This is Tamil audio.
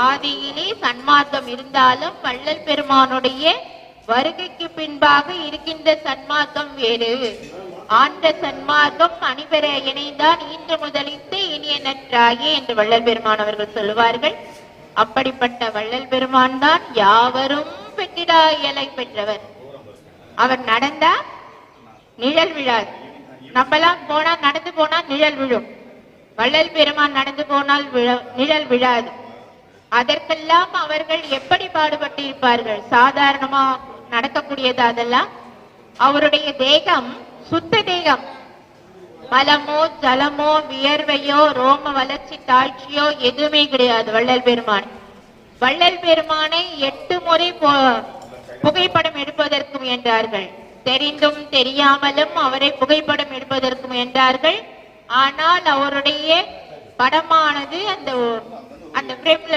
ஆதியிலே சன்மார்க்கம் இருந்தாலும் வள்ளல் பெருமானுடைய வருகைக்கு பின்பாக இருக்கின்ற சன்மார்க்கம் வேறு. ஆண்ட சன்மார்க்கம் அணிபெற இணைந்தான் இன்று முதலித்து இனிய நற்றாயே என்று வள்ளல் பெருமான் அவர்கள் சொல்லுவார்கள். அப்படிப்பட்ட வள்ளல் பெருமான் தான் யாவரும் பெற்றிடா இயலை பெற்றவர். அவர் நடந்தா நிழல் விழாது. நம்மெல்லாம் போனா நடந்து போனா நிழல் விழும். வள்ளல் பெருமான் நடந்து போனால் நிழல் விழாது. அதற்கெல்லாம் அவர்கள் எப்படி பாடுபட்டு இருப்பார்கள். சாதாரணமா நடக்கக்கூடியது அதெல்லாம். அவருடைய தேகம் சுத்த தேகம். மலமோ ஜலமோ வியர்வையோ ரோம வளர்ச்சி தாழ்ச்சியோ எதுவுமே கிடையாது வள்ளல் பெருமான். வள்ளல் பெருமானை 8 முறை புகைப்படம் எடுப்பதற்கு முயன்றார்கள். தெரிந்தும் தெரியாமலும் அவரை புகைப்படம் எடுப்பதற்கு முயன்றார்கள். ஆனால் அவருடைய படமானது அந்த பிரேம்ல